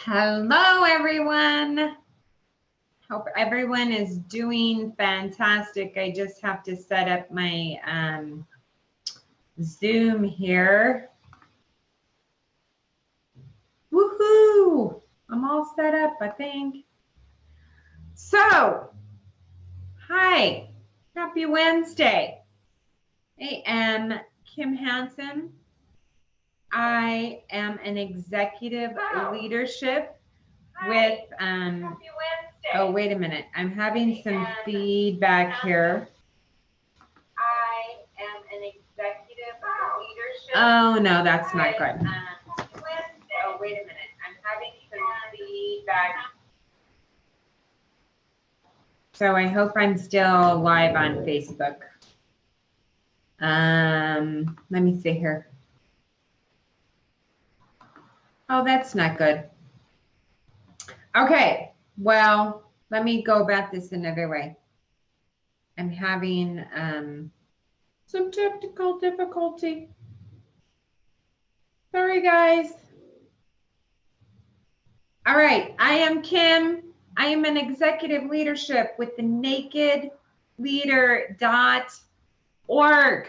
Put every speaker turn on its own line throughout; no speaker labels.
Hello, everyone. Hope everyone is doing fantastic. I just have to set up my Zoom here. Woohoo! I'm all set up, I think. So, hi. Happy Wednesday. I am Kim Hansen. I am an executive leadership with oh, wait a minute. I'm having some feedback here. I am an executive leadership. Oh, no, that's not good. Oh, wait a minute. I'm having some feedback. So I hope I'm still live on Facebook. Let me see here. Oh, that's not good. Okay, well, let me go about this another way. I'm having some technical difficulty. Sorry, guys. All right, I am Kim. I am an executive leadership with the nakedleader.org.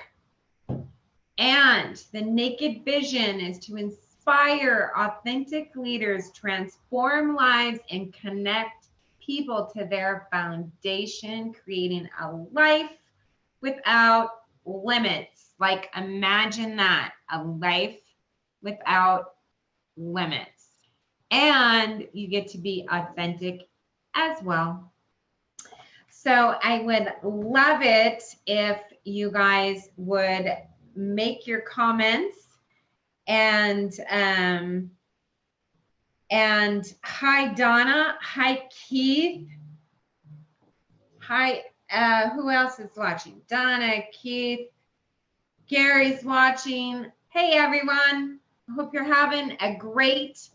And the Naked Vision is to inspire authentic leaders, transform lives, and connect people to their foundation, creating a life without limits. Like, imagine that, a life without limits. And you get to be authentic as well. So I would love it if you guys would make your comments and hi Donna, hi Keith, hi who else is watching? Donna, Keith, Gary's watching. Hey everyone, I hope you're having a great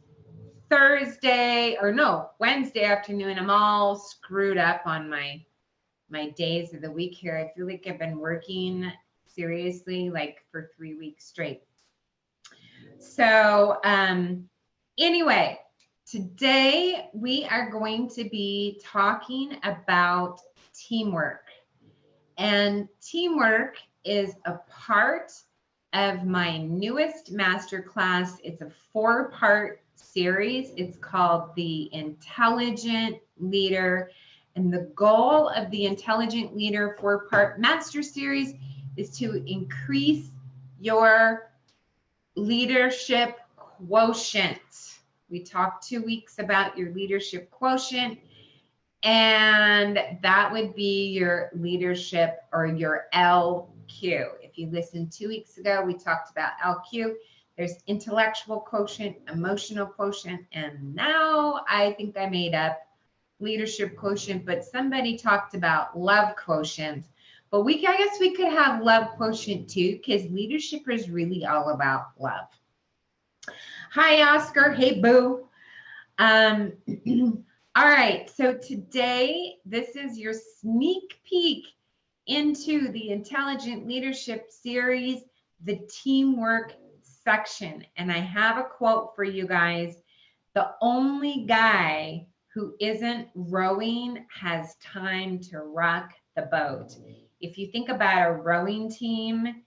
Thursday, or no, Wednesday afternoon. I'm all screwed up on my days of the week here. I feel like I've been working seriously like for 3 weeks straight. So anyway, today we are going to be talking about teamwork. And teamwork is a part of my newest masterclass. It's a 4-part series. It's called the Intelligent Leader. And the goal of the Intelligent Leader 4-part master series is to increase your leadership quotient. We talked 2 weeks about your leadership quotient, and that would be your leadership or your LQ. If you listened 2 weeks ago, we talked about LQ. There's intellectual quotient, emotional quotient, and now I think I made up leadership quotient, but somebody talked about love quotient. But I guess we could have love quotient too, because leadership is really all about love. Hi, Oscar. Hey, Boo. All right, so today, this is your sneak peek into the Intelligent Leadership series, the teamwork section. And I have a quote for you guys. The only guy who isn't rowing has time to rock the boat. If you think about a rowing team,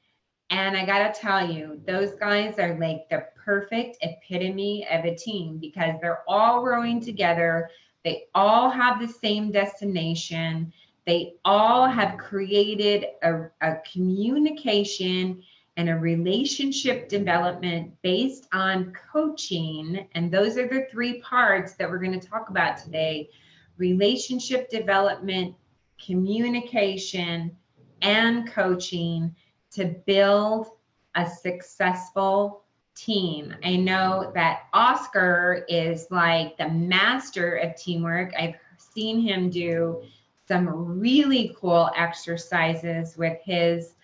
and I gotta tell you, those guys are like the perfect epitome of a team because they're all rowing together. They all have the same destination. They all have created a communication and a relationship development based on coaching. And those are the 3 parts that we're going to talk about today: relationship development, communication, and coaching to build a successful team. I know that Oscar is like the master of teamwork. I've seen him do some really cool exercises with his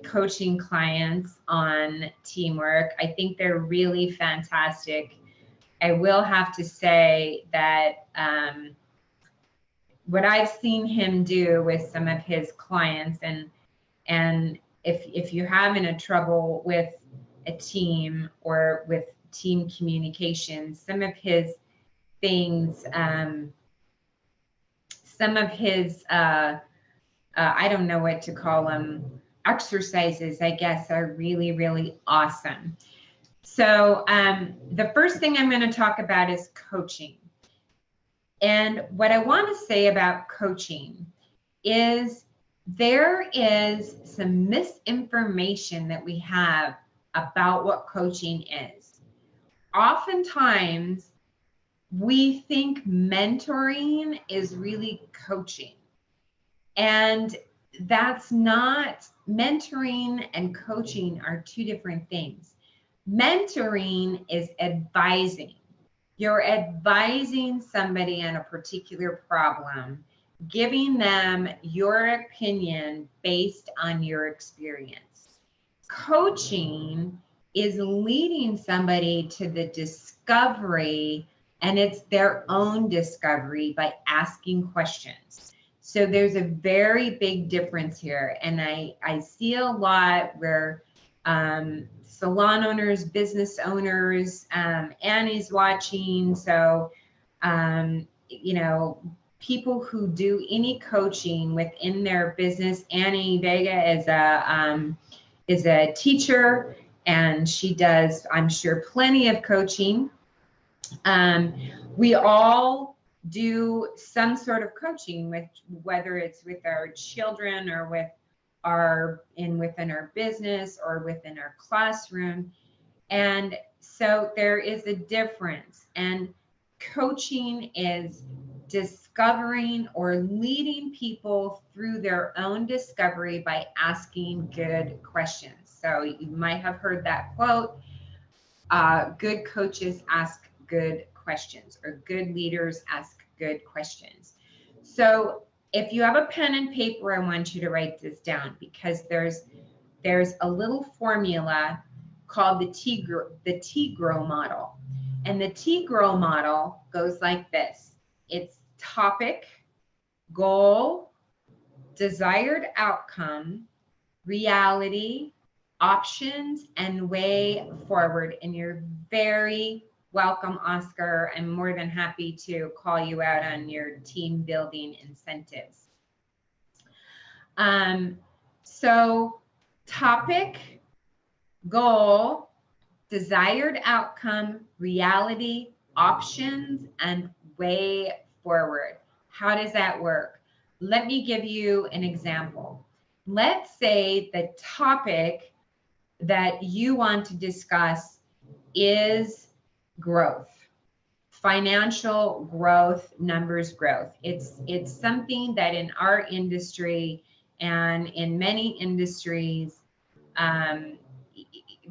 coaching clients on teamwork. I think they're really fantastic. I will have to say that what I've seen him do with some of his clients, and if you're having a trouble with a team or with team communication, some of his things, some of his, I don't know what to call them, exercises, I guess, are really, really awesome. So the first thing I'm going to talk about is coaching. And what I want to say about coaching is there is some misinformation that we have about what coaching is. Oftentimes, we think mentoring is really coaching. And that's not, mentoring and coaching are two different things. Mentoring is advising. You're advising somebody on a particular problem, giving them your opinion based on your experience. Coaching is leading somebody to the discovery, and it's their own discovery by asking questions. So there's a very big difference here. And I see a lot where salon owners, business owners, Annie's watching. So, you know, people who do any coaching within their business. Annie Vega is a teacher, and she does, I'm sure, plenty of coaching. We all do some sort of coaching, with whether it's with our children or with within our business or within our classroom. And so there is a difference, and coaching is discovering or leading people through their own discovery by asking good questions. So you might have heard that quote, good coaches ask good questions, or good leaders ask good questions. So if you have a pen and paper, I want you to write this down, because there's a little formula called the T-GROW model. And the T-GROW model goes like this. It's topic, goal, desired outcome, reality, options, and way forward. And you're very welcome, Oscar. I'm more than happy to call you out on your team building incentives. So topic, goal, desired outcome, reality, options, and way forward. How does that work? Let me give you an example. Let's say the topic that you want to discuss is growth, financial growth, numbers growth. It's something that in our industry and in many industries,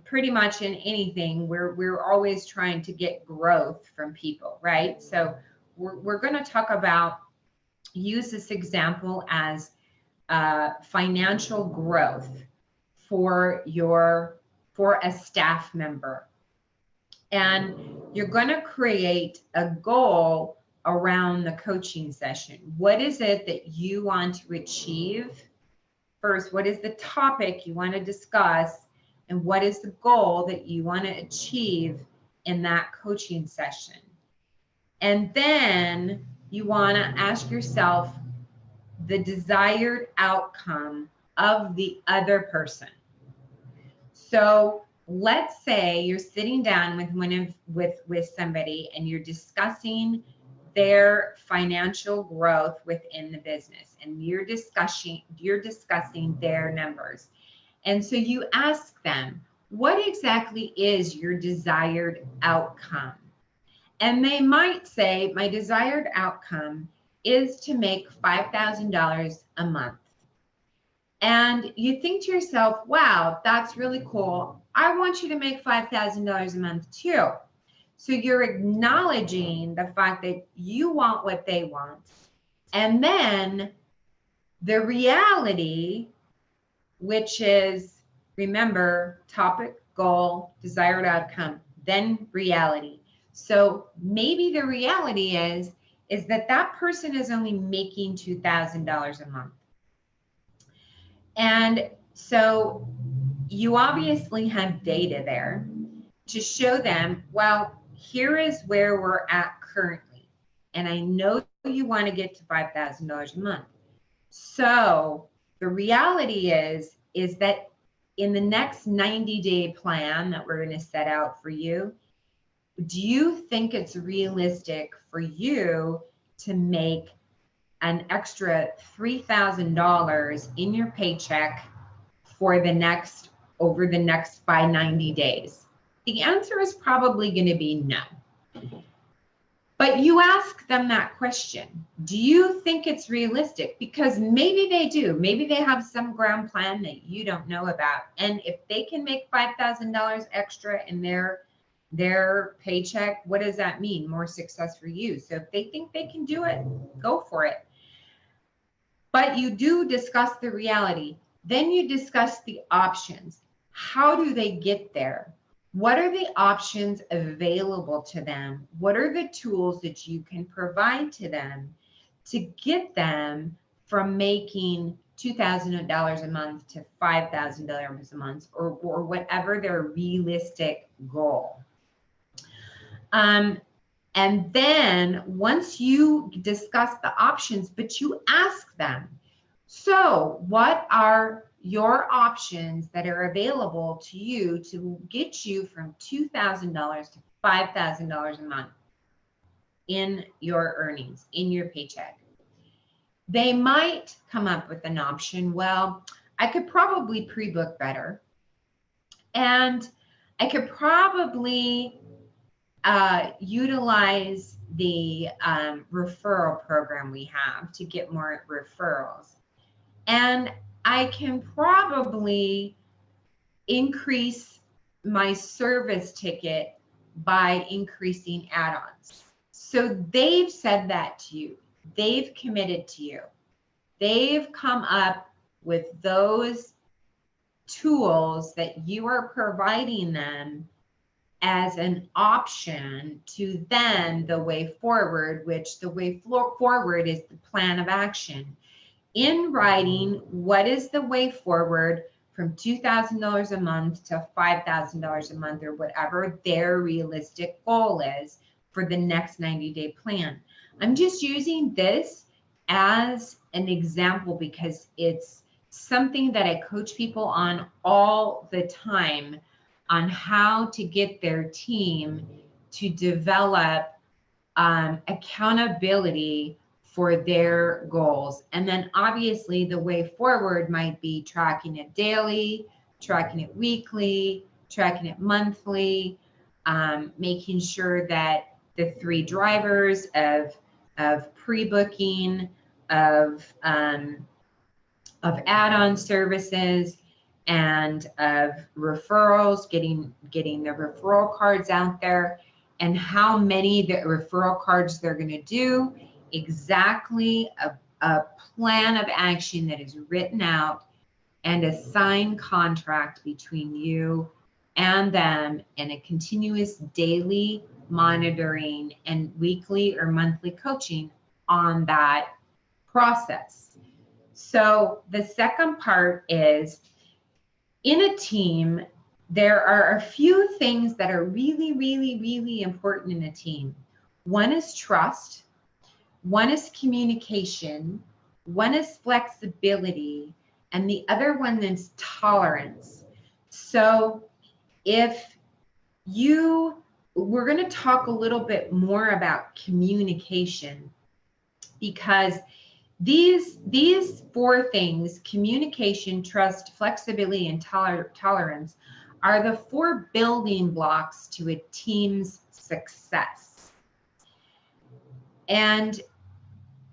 pretty much in anything, we're always trying to get growth from people, right? So we're going to talk about, use this example as financial growth for a staff member. And you're going to create a goal around the coaching session. What is it that you want to achieve? First, what is the topic you want to discuss? And what is the goal that you want to achieve in that coaching session? And then you want to ask yourself the desired outcome of the other person. So let's say you're sitting down with somebody and you're discussing their financial growth within the business, and you're discussing their numbers. And so you ask them, what exactly is your desired outcome? And they might say, my desired outcome is to make $5,000 a month. And you think to yourself, wow, that's really cool. I want you to make $5,000 a month too. So you're acknowledging the fact that you want what they want. And then the reality, which is, remember, topic, goal, desired outcome, then reality. So maybe the reality is that person is only making $2,000 a month. And so you obviously have data there. to show them, well, here is where we're at currently. And I know you want to get to $5,000 a month. So the reality is that in the next 90-day plan that we're going to set out for you, do you think it's realistic for you to make an extra $3,000 in your paycheck for over the next by 90 days? The answer is probably going to be no. But you ask them that question. Do you think it's realistic? Because maybe they do. Maybe they have some ground plan that you don't know about. And if they can make $5,000 extra in their paycheck, what does that mean? More success for you. So if they think they can do it, go for it. But you do discuss the reality. Then you discuss the options. How do they get there? What are the options available to them? What are the tools that you can provide to them to get them from making $2,000 a month to $5,000 a month, or whatever their realistic goal? And then once you discuss the options, but you ask them, so what are your options that are available to you to get you from $2,000 to $5,000 a month in your earnings, in your paycheck? They might come up with an option, well, I could probably pre-book better, and I could probably utilize the referral program we have to get more referrals. And I can probably increase my service ticket by increasing add-ons. So they've said that to you. They've committed to you. They've come up with those tools that you are providing them as an option to then the way forward, which the way forward is the plan of action. In writing, what is the way forward from $2,000 a month to $5,000 a month, or whatever their realistic goal is for the next 90-day plan. I'm just using this as an example because it's something that I coach people on all the time, on how to get their team to develop accountability for their goals. And then obviously the way forward might be tracking it daily, tracking it weekly, tracking it monthly, making sure that the 3 drivers of pre-booking, of add-on services, and of referrals, getting the referral cards out there, and how many the referral cards they're going to do, exactly a plan of action that is written out, and a signed contract between you and them, and a continuous daily monitoring and weekly or monthly coaching on that process. So the second part is, in a team, there are a few things that are really, really, really important in a team. One is trust, one is communication, one is flexibility, and the other one is tolerance. So we're going to talk a little bit more about communication, because these 4 things, communication, trust, flexibility, and tolerance, are the 4 building blocks to a team's success. And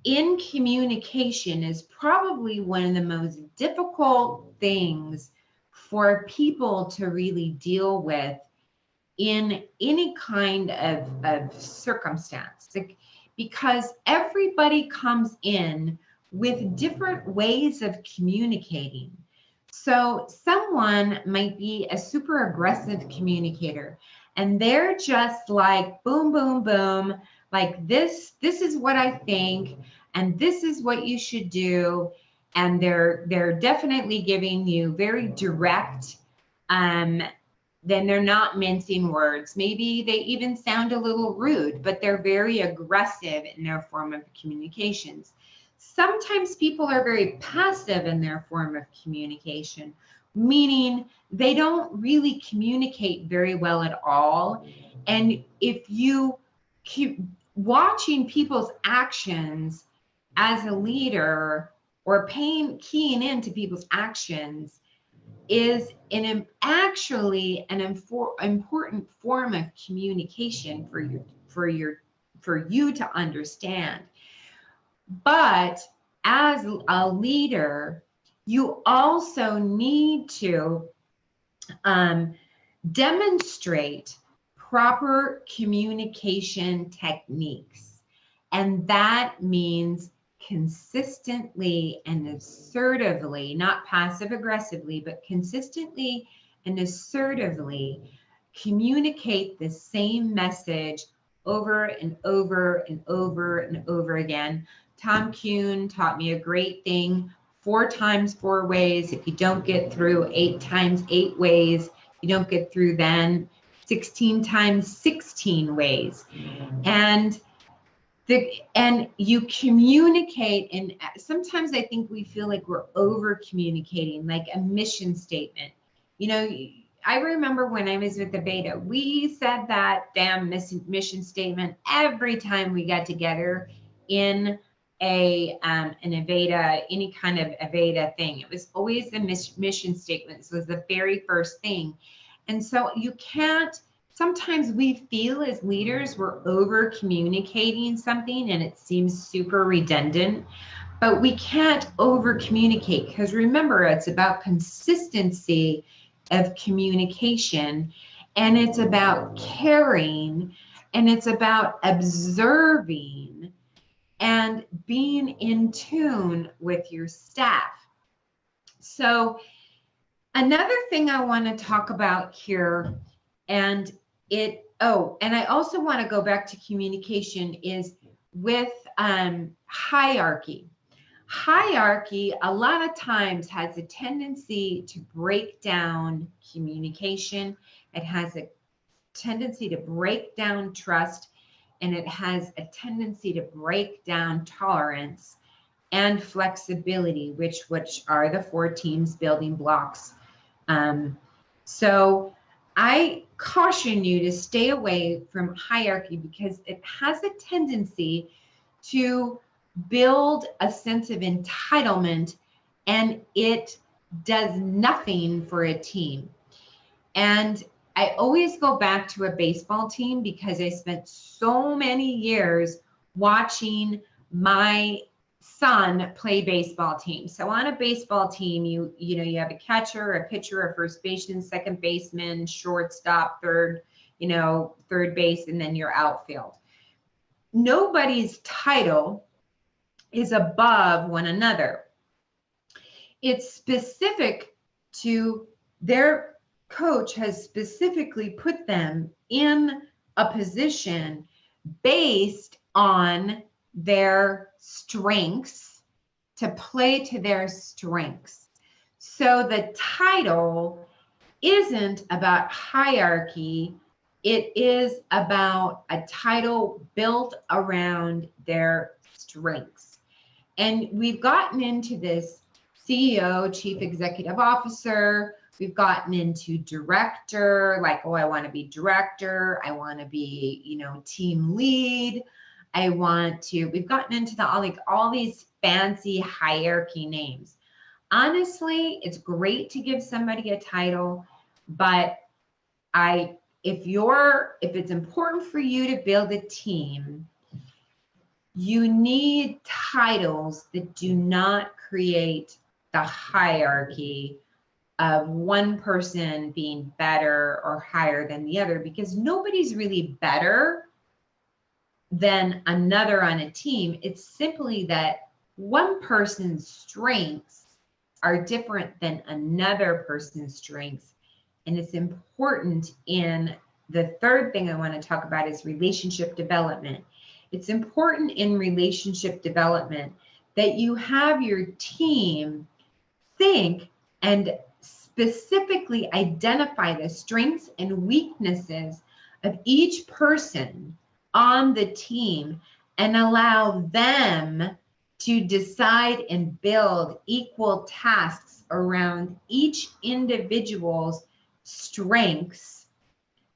in communication is probably one of the most difficult things for people to really deal with in any kind of circumstance, because everybody comes in with different ways of communicating. So someone might be a super aggressive communicator, and they're just like boom, boom, boom, like this is what I think, and this is what you should do. And they're definitely giving you very direct then they're not mincing words. Maybe they even sound a little rude, but they're very aggressive in their form of communications. Sometimes people are very passive in their form of communication, meaning they don't really communicate very well at all. And if you keep watching people's actions as a leader or keying into people's actions is actually an important form of communication for you to understand. But as a leader, you also need to demonstrate proper communication techniques. And that means consistently and assertively, not passive aggressively, but consistently and assertively communicate the same message over and over and over and over again. Tom Kuhn taught me a great thing: 4 times 4 ways. If you don't get through 8 times 8 ways, you don't get through then 16 times 16 ways. And you communicate, and sometimes I think we feel like we're over communicating, like a mission statement. You know, I remember when I was with the Beta, we said that damn mission statement every time we got together in an Aveda, any kind of Aveda thing. It was always the mission statement. This was the very first thing. And so you can't, sometimes we feel as leaders we're over communicating something and it seems super redundant, but we can't over communicate, because remember, it's about consistency of communication, and it's about caring, and it's about observing and being in tune with your staff. So another thing I want to talk about here, and I also want to go back to communication, is with hierarchy. Hierarchy a lot of times has a tendency to break down communication. It has a tendency to break down trust, and it has a tendency to break down tolerance and flexibility, which are the 4 teams building blocks. So I caution you to stay away from hierarchy, because it has a tendency to build a sense of entitlement, and it does nothing for a team. And I always go back to a baseball team, because I spent so many years watching my son play baseball team. So on a baseball team, you have a catcher, a pitcher, a first baseman, second baseman, shortstop, third base, and then your outfield. Nobody's title is above one another. It's specific to their coach has specifically put them in a position based on their strengths, to play to their strengths. So the title isn't about hierarchy. It is about a title built around their strengths. And we've gotten into this CEO, Chief Executive Officer. We've gotten into director, like, oh, I want to be director. I want to be, team lead. We've gotten into all these fancy hierarchy names. Honestly, it's great to give somebody a title, but if it's important for you to build a team, you need titles that do not create the hierarchy of one person being better or higher than the other, because nobody's really better than another on a team. It's simply that one person's strengths are different than another person's strengths. And it's important in the third thing I want to talk about is relationship development. It's important in relationship development that you have your team think and specifically identify the strengths and weaknesses of each person on the team and allow them to decide and build equal tasks around each individual's strengths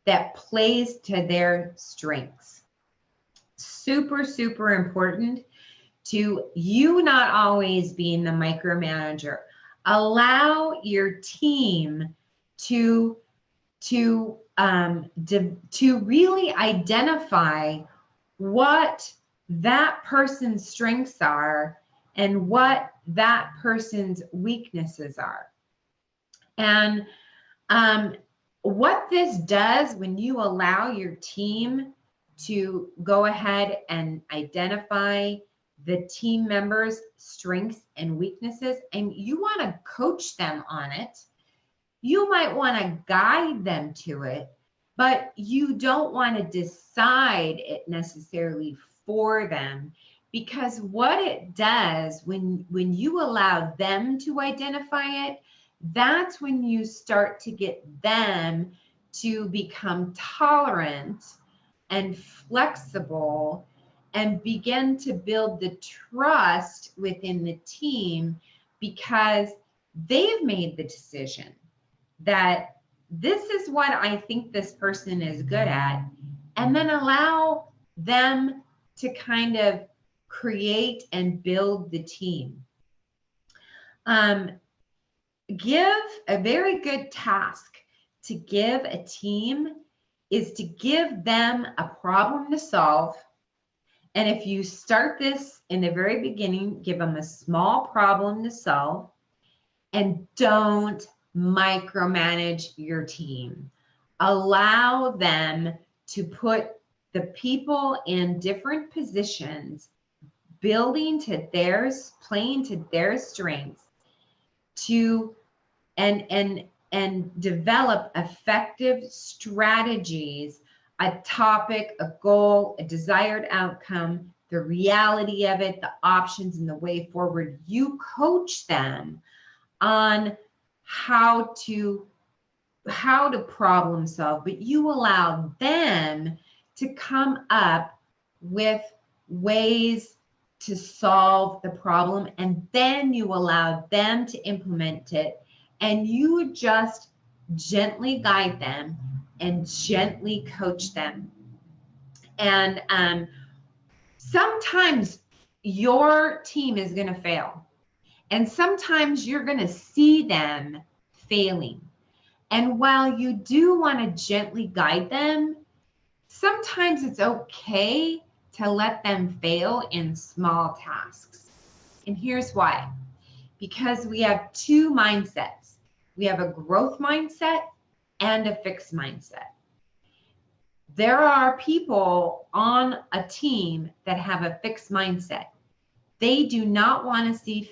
that plays to their strengths. Super, super important to you not always being the micromanager. Allow your team to really identify what that person's strengths are and what that person's weaknesses are. And what this does when you allow your team to go ahead and identify the team members' strengths and weaknesses, and you want to coach them on it, you might want to guide them to it, but you don't want to decide it necessarily for them, because what it does when you allow them to identify it, that's when you start to get them to become tolerant and flexible and begin to build the trust within the team, because they've made the decision that this is what I think this person is good at, and then allow them to kind of create and build the team. Give a very good task to give a team is to give them a problem to solve. And if you start this in the very beginning, give them a small problem to solve, and don't micromanage your team. Allow them to put the people in different positions, building to theirs, playing to their strengths, to and develop effective strategies, a topic, a goal, a desired outcome, the reality of it, the options, and the way forward. You coach them on how to problem solve, but you allow them to come up with ways to solve the problem, and then you allow them to implement it, and you just gently guide them and gently coach them. And sometimes your team is going to fail, and sometimes you're going to see them failing. And while you do want to gently guide them, sometimes it's okay to let them fail in small tasks. And here's why. Because we have two mindsets. We have a growth mindset and a fixed mindset. There are people on a team that have a fixed mindset. They do not want to see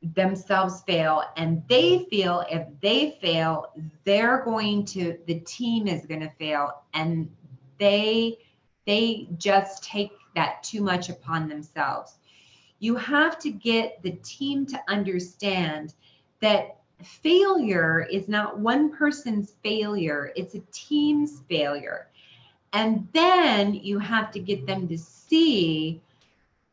themselves fail, and they feel if they fail, the team is going to fail, and they just take that too much upon themselves. You have to get the team to understand that failure is not one person's failure, it's a team's failure. And then you have to get them to see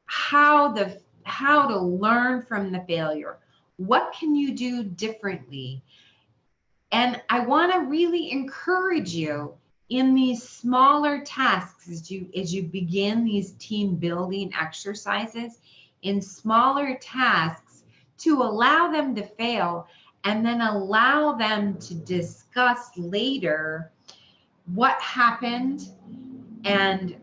how to learn from the failure. What can you do differently? And I want to really encourage you in these smaller tasks as you begin these team building exercises, in smaller tasks, to allow them to fail, and then allow them to discuss later what happened and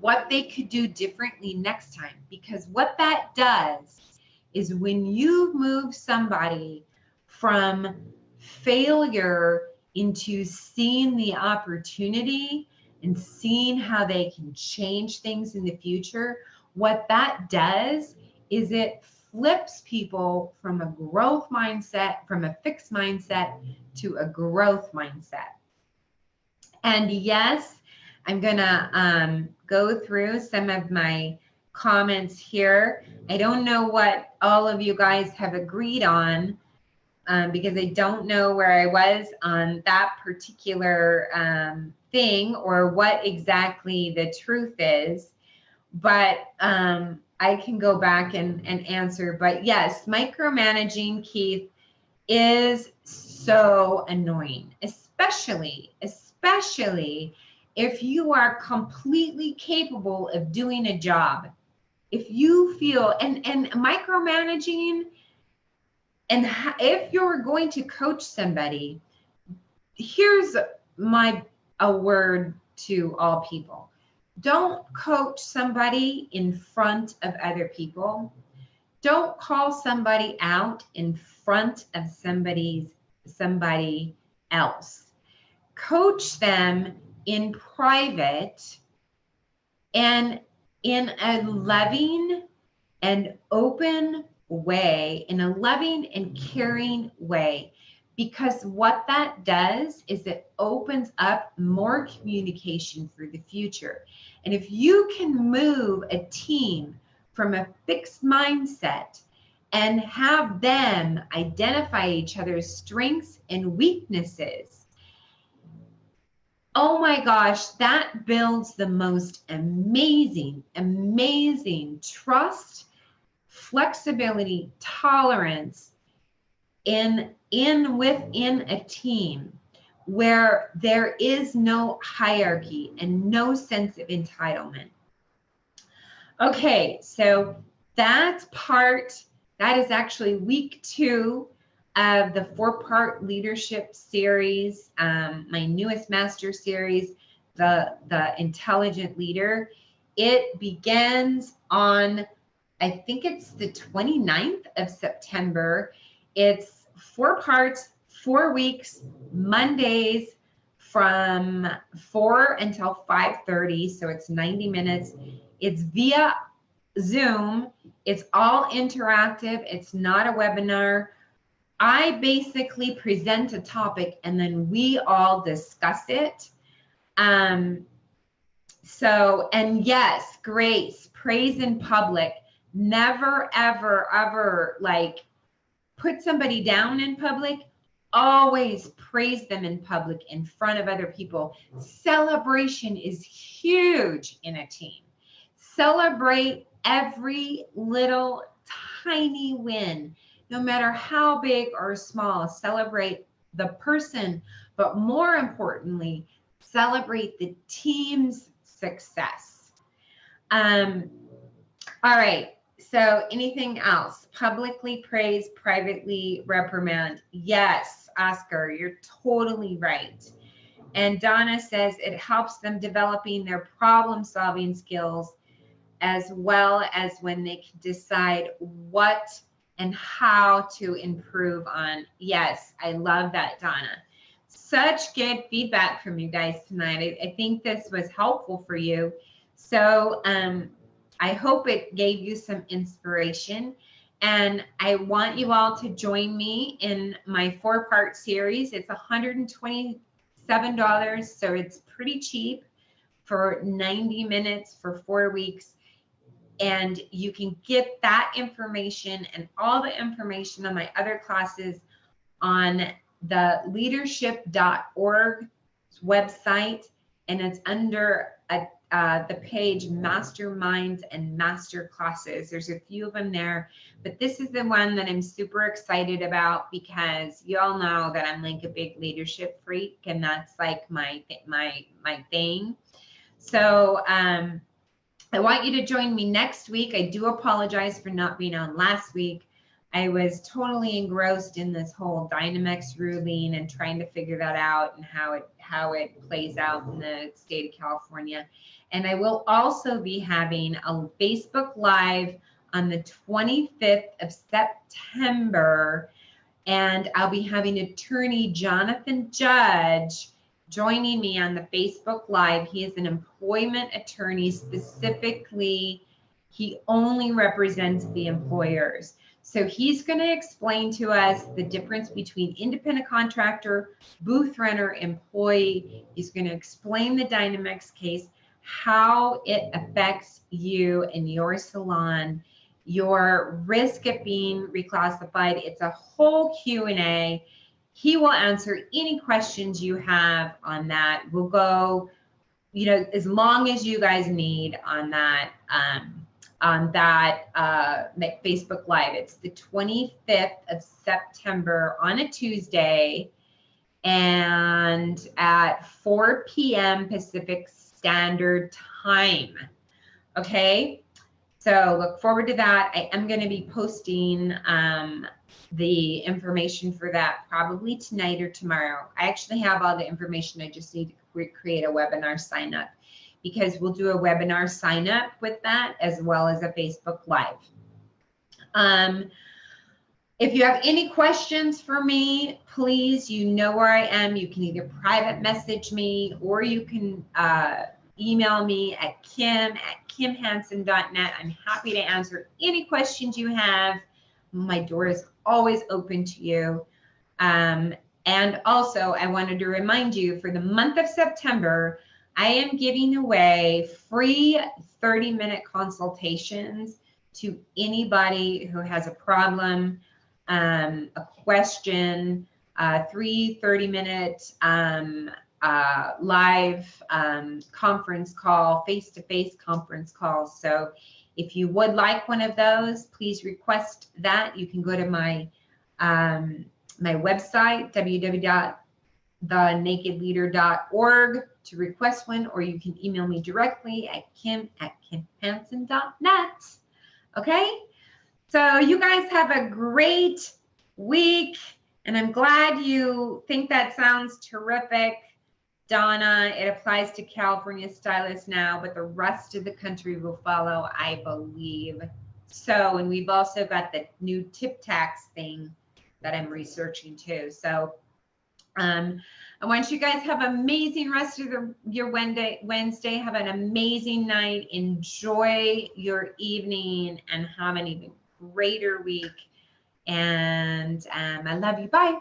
what they could do differently next time. Because what that does is when you move somebody from failure into seeing the opportunity and seeing how they can change things in the future, what that does is it flips people from a growth mindset, from a fixed mindset, to a growth mindset. And yes, I'm gonna go through some of my comments here. I don't know what all of you guys have agreed on, because I don't know where I was on that particular thing or what exactly the truth is. But I can go back and answer. But yes, micromanaging, Keith, is so annoying, especially if you are completely capable of doing a job. If you feel, and micromanaging, and if you're going to coach somebody, here's a word to all people. Don't coach somebody in front of other people. Don't call somebody out in front of somebody else. Coach them in private and in a loving and open way, in a loving and caring way. Because what that does is it opens up more communication for the future. And if you can move a team from a fixed mindset and have them identify each other's strengths and weaknesses, oh my gosh, that builds the most amazing trust, flexibility, tolerance within a team where there is no hierarchy and no sense of entitlement. Okay, so that is actually week 2 of the 4-part leadership series, my newest master series, the Intelligent Leader. It begins on, I think it's the 29th of September. It's 4 parts, 4 weeks, Mondays from 4 until 5:30. So it's 90 minutes. It's via Zoom. It's all interactive. It's not a webinar. I basically present a topic and then we all discuss it. So, and yes, grace, praise in public. Never, ever, ever like put somebody down in public. Always praise them in public in front of other people. Celebration is huge in a team. Celebrate every little tiny win, no matter how big or small. Celebrate the person, but more importantly, celebrate the team's success. All right. So anything else? Publicly praise, privately reprimand. Yes, Oscar, you're totally right. And Donna says it helps them developing their problem-solving skills as well as when they can decide what and how to improve on. Yes, I love that, Donna. Such good feedback from you guys tonight. I think this was helpful for you. So I hope it gave you some inspiration. And I want you all to join me in my 4-part series. It's $127, so it's pretty cheap for 90 minutes for 4 weeks. And you can get that information and all the information on my other classes on the leadership.org website, and it's under the page Masterminds and Master Classes. There's a few of them there, but this is the one that I'm super excited about because you all know that I'm like a big leadership freak, and that's like my thing. So I want you to join me next week. I do apologize for not being on last week. I was totally engrossed in this whole Dynamex ruling and trying to figure that out and how it plays out in the state of California. And I will also be having a Facebook Live on the 25th of September, and I'll be having attorney Jonathan Judge joining me on the Facebook Live. He is an employment attorney. Specifically, he only represents the employers. So he's going to explain to us the difference between independent contractor, booth renter, employee. He's going to explain the Dynamex case, how it affects you and your salon, your risk of being reclassified. It's a whole Q&A. He will answer any questions you have on that. We'll go, you know, as long as you guys need on that Facebook Live. It's the 25th of September on a Tuesday, and at 4 p.m. Pacific Standard Time. Okay, so look forward to that. I am going to be posting the information for that probably tonight or tomorrow. I actually have all the information. I just need to create a webinar sign up, because we'll do a webinar sign up with that as well as a Facebook Live. If you have any questions for me, please, you know where I am. You can either private message me, or you can email me at kim@kimhansen.net. I'm happy to answer any questions you have. My door is always open to you. And also, I wanted to remind you, for the month of September, I am giving away free 30-minute consultations to anybody who has a problem, a question, 3 30-minute live conference call, face-to-face conference calls. So if you would like one of those, please request that. You can go to my my website, www.thenakedleader.org, to request one, or you can email me directly at kim@kimhansen.net. Okay, so you guys have a great week, and I'm glad you think that sounds terrific. Donna, it applies to California stylists now, but the rest of the country will follow, I believe. So, and we've also got the new tip tax thing that I'm researching too. So I want you guys have an amazing rest of your Wednesday. Have an amazing night. Enjoy your evening and have an even greater week. And I love you. Bye.